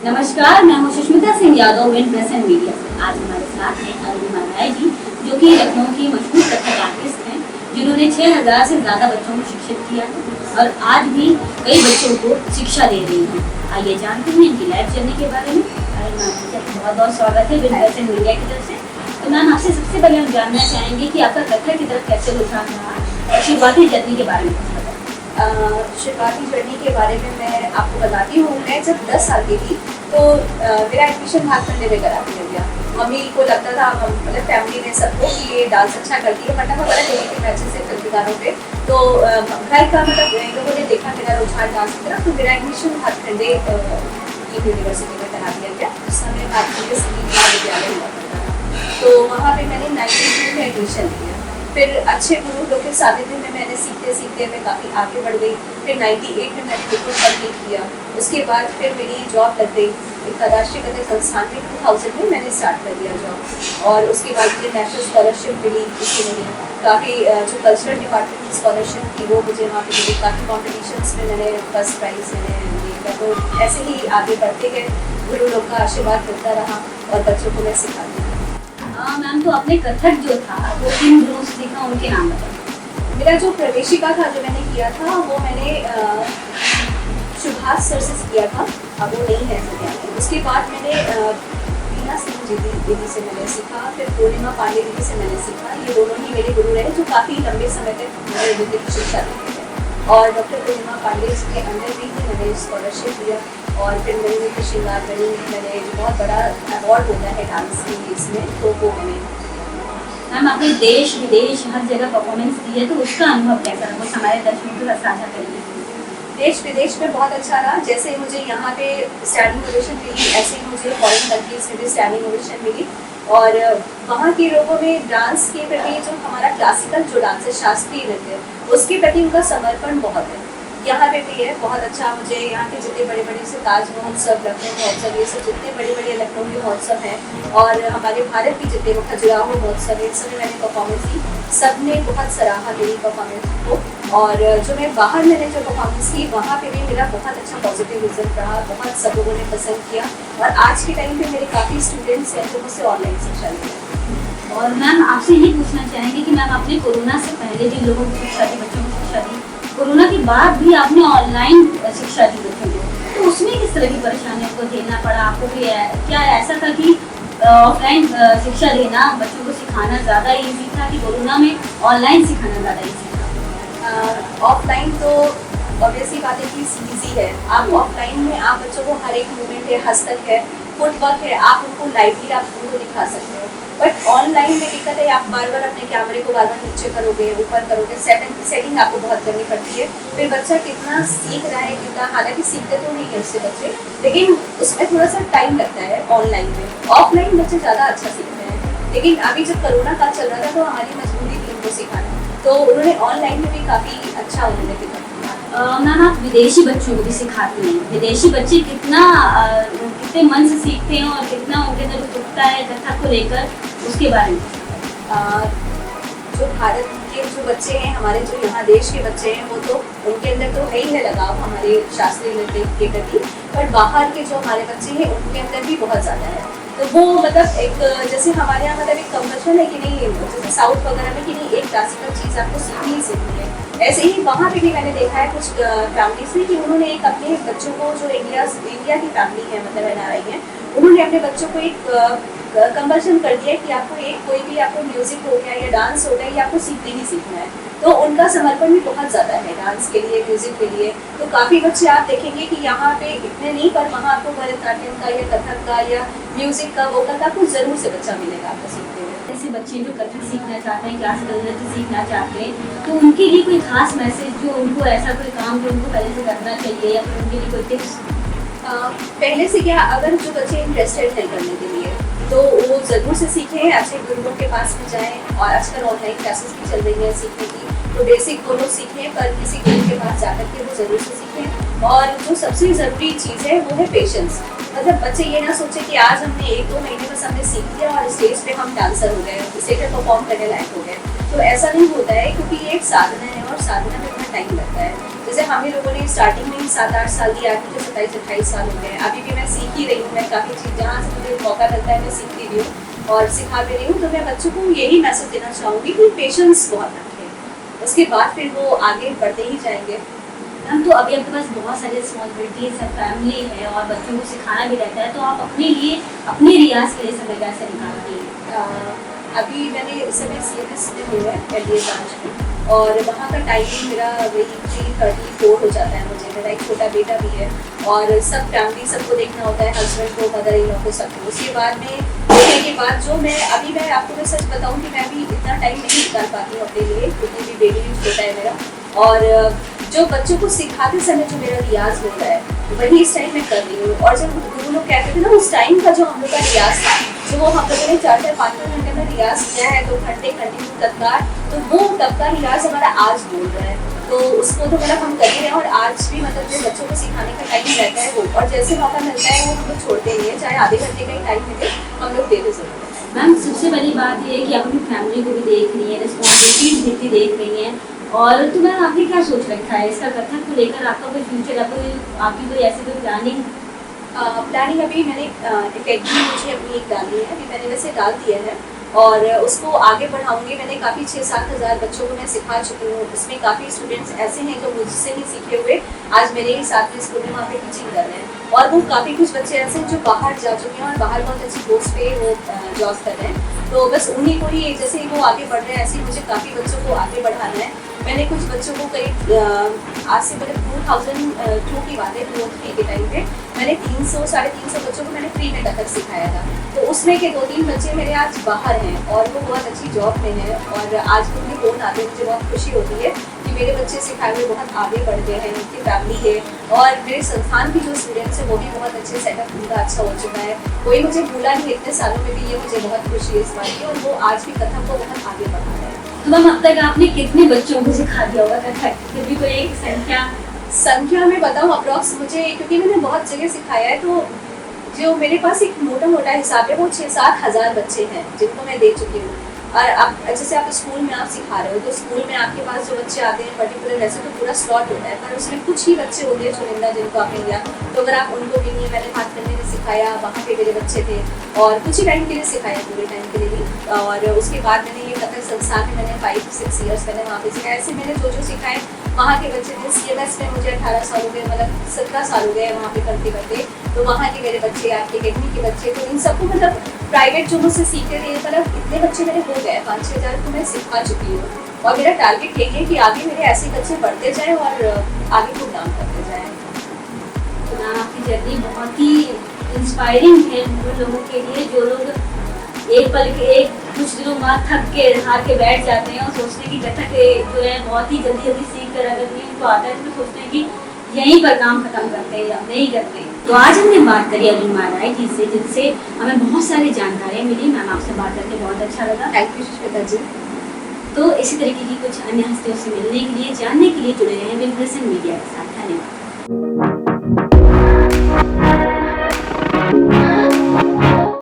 नमस्कार, मैं हूं Sushmita Singh Yadav, win press and media से। आज हमारे साथ हैं अरुणिमा राय जी, जो कि लखनऊ की मशहूर कथक आर्टिस्ट हैं, जिन्होंने 6000 से ज्यादा बच्चों को शिक्षित किया है और आज भी कई बच्चों को शिक्षा दे रही हैं। आइए जानते हैं इनकी लाइफ जर्नी के बारे में। बहुत बहुत स्वागत है विन प्रेस एंड मीडिया की तरफ से। तो मैम, आपसे सबसे पहले हम जानना चाहेंगे कि आपका कथक की तरफ कैसे रुझान रहा और शुरुआती जर्नी के बारे में। शुरुआती जर्नी के बारे में मैं आपको बताती हूँ। मैं जब 10 साल की थी तो मेरा एडमिशन भागखंडे में करा दिया गया। मम्मी को लगता था, मतलब फैमिली ने सबको, कि ये डांस अच्छा करती है, वरना मैं बड़ा देखी थी मैं अच्छे से फिल्म गानों पे। तो घर का मतलब इन लोगों ने देखा मेरा रुझान डांस की तरफ, तो मेरा एडमिशन भागखंडे यूनिवर्सिटी में करा दिया गया। उस समय भागखंडे संगीत महाविद्यालय हुआ करता था, तो वहाँ पे मैंने 92 में एडमिशन लिया। फिर अच्छे गुरु लोग के सानिध्य में मैंने सीखते सीखते मैं काफ़ी आगे बढ़ गई। फिर 98 में मैंने बिल्कुल कंप्लीट किया। उसके बाद फिर मेरी जॉब लग गई एक राष्ट्रीय कथक संस्थान में। 2000 में मैंने स्टार्ट कर दिया जॉब, और उसके बाद मुझे नेशनल स्कॉलरशिप मिली। उसकी मिली काफ़ी, जो कल्चरल डिपार्टमेंट की स्कॉलरशिप थी वो मुझे वहाँ पर मिली। काफ़ी कॉम्पिटिशन्स में मैंने फर्स्ट प्राइज़ मैंने लिया। तो ऐसे ही आगे बढ़ते गए, गुरु लोग का आशीर्वाद मिलता रहा और बच्चों को मैं सिखाती हूँ। मैम, तो अपने कथक जो था वो किन गुरु से सीखा, उनके नाम बताइए। मेरा जो प्रवेशिका था जो मैंने किया था वो मैंने सुभाष सर से किया था। अब वो नहीं है सर। उसके बाद मैंने वीना सिंह दीदी से मैंने सीखा। फिर पूर्णिमा पांडे दीदी से मैंने सीखा। ये दोनों ही मेरे गुरु रहे जो काफ़ी लंबे समय तक मेरे नृत्य की शिक्षा देते थे। और डॉक्टर पूर्णिमा पांडे के अंडर भी मैंने स्कॉलरशिप लिया। और फिर मेरे नृत्य श्रृंगार बनी, मैंने बहुत बड़ा अवार्ड होता है डांस के इसमें, तो वो मैंने। मैम, आपने देश विदेश हर जगह परफॉर्मेंस दी है, तो उसका अनुभव कैसा रहा, कुछ हमारे दर्शकों के साथ साझा करिए। देश विदेश में बहुत अच्छा रहा। जैसे मुझे यहाँ पे स्टैंडिंग ओवेशन मिली, ऐसे ही मुझे फॉरेन कंट्रीज में भी स्टैंडिंग ओवेशन मिली। और वहाँ के लोगों में डांस के प्रति, जो हमारा क्लासिकल जो डांस है, शास्त्रीय नृत्य, उसके प्रति उनका समर्पण बहुत है। यहाँ पे भी है बहुत अच्छा। मुझे यहाँ के जितने बड़े बड़े से ताज महोत्सव, लखनऊ महोत्सव, ये सब जितने बड़े बड़े लखनऊ के महोत्सव हैं, और हमारे भारत के जितने खजुराहो महोत्सव है, इन सब में मैंने परफॉर्मेंस दी। सब ने बहुत सराहा मेरी परफॉर्मेंस को। और जो मैं बाहर मैंने जो परफॉर्मेंस की, वहाँ पे भी मेरा बहुत अच्छा पॉजिटिव रिजल्ट रहा। बहुत सब लोगों ने पसंद किया। और आज के टाइम पे मेरे काफ़ी स्टूडेंट्स हैं जो मुझसे ऑनलाइन शिक्षा ले रहे हैं। और मैम, आपसे ये पूछना चाहेंगे कि मैम, आपने कोरोना से पहले जिन लोगों को शिक्षा दी, बच्चों को शिक्षा दी, कोरोना के बाद भी आपने ऑनलाइन शिक्षा दी बच्चों को, तो उसमें किस तरह की परेशानियों को झेलना पड़ा आपको? भी क्या ऐसा था कि ऑफलाइन शिक्षा देना, बच्चों को सिखाना ज़्यादा ईजी था कि कोरोना में ऑनलाइन सिखाना ज़्यादा ईजी था? ऑफलाइन तो ऑब्वियसली बात है कि ईजी है। आप ऑफलाइन में आप बच्चों को हर एक मूवमेंट है, हस्तक है, फुटवर्क है, आप उनको लाइवली आप उनको दिखा सकते हो। बट ऑनलाइन में दिक्कत है, आप बार बार अपने कैमरे को बार बार नीचे करोगे, ऊपर करोगे, सेटिंग आपको बहुत करनी पड़ती है। फिर बच्चा कितना सीख रहा है, कितना, हालांकि सीखते तो नहीं है उससे बच्चे, लेकिन उसमें थोड़ा सा टाइम लगता है ऑनलाइन में। ऑफलाइन बच्चे ज़्यादा अच्छा सीखते हैं। लेकिन अभी जब कोरोना काल चल रहा था तो हमारी मजबूरी थी उनको सिखाना, तो उन्होंने ऑनलाइन में भी काफ़ी अच्छा उन्होंने किया। मैम, आप विदेशी बच्चों को भी सिखाती हैं। विदेशी बच्चे कितने मन से सीखते हैं और कितना उनके अंदर उत्सुकता है कथक को लेकर, उसके बारे में? जो भारत के जो बच्चे हैं, हमारे जो यहाँ देश के बच्चे हैं, वो तो उनके अंदर तो है ही है लगाव हमारे शास्त्रीय नृत्य के प्रति। पर बाहर के जो हमारे बच्चे हैं उनके अंदर भी बहुत ज़्यादा है। तो वो मतलब एक, जैसे हमारे यहाँ मतलब एक कंपल्शन है कि नहीं, जैसे साउथ वगैरह में कि नहीं, एक क्लासिकल चीज़ आपको सीखनी ही सीखनी है। ऐसे ही वहाँ पे भी मैंने देखा है कुछ फैमिलीज में कि उन्होंने एक अपने बच्चों को, जो इंडिया की फैमिली है, मतलब NRI है, उन्होंने अपने बच्चों को एक कंपल्शन कर दिया कि आपको कोई भी, आपको म्यूजिक हो गया या डांस हो गया, ये आपको सीखने ही सीखना है। तो उनका समर्पण भी बहुत ज़्यादा है डांस के लिए, म्यूजिक के लिए। तो काफ़ी बच्चे आप देखेंगे कि यहाँ पे इतने नहीं, पर वहाँ आपको भरतनाट्यम का या कथक का या म्यूजिक का, वोकल का आपको ज़रूर से बच्चा मिलेगा आपको सीखते हुए। ऐसे बच्चे जो कथक सीखना चाहते हैं, क्लासिकल नृत्य सीखना चाहते हैं, तो उनके लिए कोई खास मैसेज, जो उनको ऐसा कोई काम जो उनको पहले से करना चाहिए, या फिर उनके लिए कोई टिप्स? पहले से क्या, अगर जो बच्चे इंटरेस्टेड हैं करने के लिए, तो वो ज़रूर से सीखें, अच्छे गुरुओं के पास में जाएं। और आजकल ऑनलाइन क्लासेस भी चल रही हैं सीखने की, तो बेसिक वो लोग सीखें, पर किसी गुरु के पास जाकर के वो ज़रूर से सीखें। और जो सबसे ज़रूरी चीज़ है वो है पेशेंस। मतलब बच्चे ये ना सोचे कि आज हमने 1-2 महीने बस हमने सीख लिया और स्टेज पे हम डांसर हो गए, स्टेज पे परफॉर्म करने लायक हो गए। तो ऐसा नहीं होता है, क्योंकि ये एक साधना है और साधना में टाइम लगता है। जैसे हम ही लोगों ने स्टार्टिंग में ही 7-8 साल की, आज मुझे 27-28 साल हो गए हैं। अभी भी मैं सीख ही रही हूँ, मैं काफ़ी चीज़ जहाँ से मुझे मौका मिलता है मैं सीखती भी हूँ और सिखा भी रही हूँ। तो मैं बच्चों को यही मैसेज देना चाहूँगी कि पेशेंस बहुत रखें, उसके बाद फिर वो आगे बढ़ते ही जाएंगे। मैम, तो अभी आपके पास बहुत सारी रिस्पॉन्सिबिलिटीज है, फैमिली है और बच्चों को सिखाना भी रहता है, तो आप अपने लिए अपने रियाज के लिए समय कैसे निकालती हैं? अभी मैंने इस समय CMS में हुआ है LDA ब्रांच में, और वहाँ का टाइमिंग मेरा वही 3:34 हो जाता है मुझे। मेरा एक छोटा बेटा भी है और सब फैमिली सबको देखना होता है, हस्बैंड को, मदर इन लॉ को, सबको। उसके बाद में होने के बाद जो मैं आपको मैं सच बताऊँ कि मैं अभी इतना टाइम नहीं निकाल पाती हूँ अपने लिए, क्योंकि भी बेबी भी छोटा है मेरा। और जो बच्चों को सिखाते समय जो मेरा रियाज होता है वही इस टाइम मैं कर रही हूँ। और जब गुरु लोग कहते थे ना, उस टाइम का जो हम लोग का रियाज था, जो वो हम लोगों ने 4-5 घंटे में रियाज किया है, 2 घंटे कंटिन्यू तत्कार, तो वो तब का रियाज हमारा आज बोल रहा है। तो उसको तो मतलब हम कर ही रहे हैं और आज भी मतलब जो बच्चों को सिखाने का टाइम रहता है वो, और जैसे मौका मिलता है वो हम लोग छोड़ते नहीं है, चाहे आधे घंटे का ही टाइम मिले हम लोग देते जरूर हैं। मैम, सबसे बड़ी बात ये है कि आप अपनी फैमिली को भी देख रही हैं, रिस्पॉन्सिबिलिटीज भी देख रही हैं, और तो मैम आपने क्या सोच रखा है इसका कथक को लेकर? आपका कोई फ्यूचर, आपकी कोई ऐसी कोई प्लानिंग? प्लानिंग अभी मैंने एकेडमी मुझे अपनी एक डाली है, अभी मैंने वैसे डाल दिया है और उसको आगे बढ़ाऊंगी। मैंने काफ़ी 6-7 हज़ार बच्चों को मैं सिखा चुकी हूँ। इसमें काफ़ी स्टूडेंट्स ऐसे हैं जो मुझसे ही सीखे हुए आज मेरे ही साथ में स्कूल में वहाँ पे टीचिंग कर रहे हैं, और वो काफ़ी कुछ बच्चे ऐसे हैं जो बाहर जा चुके हैं और बाहर बहुत अच्छी पोस्ट पे वो जॉब कर रहे हैं। तो बस उन्हीं को ही, जैसे ही वो आगे बढ़ रहे हैं ऐसे ही मुझे काफ़ी बच्चों को आगे बढ़ाना है। मैंने कुछ बच्चों को करीब आज से मतलब 2002 की बात है, 2003 के टाइम पे मैंने 300-350 बच्चों को मैंने फ्री में कथक सिखाया था। तो उसमें के 2-3 बच्चे मेरे आज बाहर हैं और वो बहुत अच्छी जॉब में हैं, और आज भी उनके फ़ोन आते हैं, मुझे बहुत खुशी होती है कि मेरे बच्चे सिखाए हुए बहुत आगे बढ़ गए हैं, उनकी फैमिली है, और मेरे संस्थान की जो स्टूडेंट्स हैं वो भी बहुत अच्छे सेटअप उनका अच्छा हो चुका है। कोई मुझे भूला नहीं इतने सालों में भी, ये मुझे बहुत खुशी है इस बात की, और वो आज भी कथक को बहुत आगे बढ़ा रहे हैं। तो मैम, अब तक आपने कितने बच्चों को सिखा दिया होगा कथक? फिर भी कोई एक संख्या में बताऊँ अप्रॉक्स मुझे, क्योंकि मैंने बहुत जगह सिखाया है, तो जो मेरे पास एक मोटा हिसाब है वो 6-7 हज़ार बच्चे हैं जिनको मैं दे चुकी हूँ। और अब जैसे आप स्कूल में आप सिखा रहे हो, तो स्कूल में आपके पास जो बच्चे आते हैं पर्टिकुलर, वैसे तो पूरा स्लॉट होता है, पर उसमें कुछ ही बच्चे होते हैं चुनिंदा जिनको आपने लिया, तो अगर आप उनको भी नहीं, मैंने हाथ करने में सिखाया, वहाँ पे मेरे बच्चे थे और कुछ ही टाइम के लिए सिखाया, पूरे टाइम के लिए भी। और उसके बाद मैंने ये कथक संस्थान में मैंने 5-6 ईयर्स मैंने वहाँ पे सिखाया। ऐसे मैंने जो सिखाए वहाँ के बच्चे थे। CMS में मुझे 18 साल हो गए, मतलब 17 साल हो गए वहाँ पे करते, तो वहाँ के मेरे बच्चे, आपके अकेडमी के बच्चे, तो इन सबको मतलब प्राइवेट जो मुझसे सीखते थे, मतलब इतने बच्चे मेरे हो गए, 5-6 हज़ार को मैं सिखा चुकी हूँ। और मेरा टारगेट यही है कि आगे मेरे ऐसे बच्चे बढ़ते जाएँ और आगे खूब नाम करते जाएँ। तो मैम, आपकी जर्नी बहुत ही इंस्पायरिंग है उन लोगों के लिए जो लोग एक कुछ दिनों बाद थक के हार के बैठ जाते हैं और सोचते हैं कि कथक जो है बहुत ही जल्दी सीख कर अगर नहीं उनको आता है, तो सोचते हैं कि यहीं पर काम खत्म करते हैं या नहीं करते। तो आज हमने बात करी अरुणिमा राय जी से, जिनसे हमें बहुत सारी जानकारियाँ मिली। मैम, आपसे बात करके बहुत अच्छा लगा। थैंक यू सुष्मिता जी। तो इसी तरीके की कुछ अन्य हस्तियों से मिलने के लिए, जानने के लिए जुड़े रहें विनप्रेजेंट मीडिया के साथ। धन्यवाद।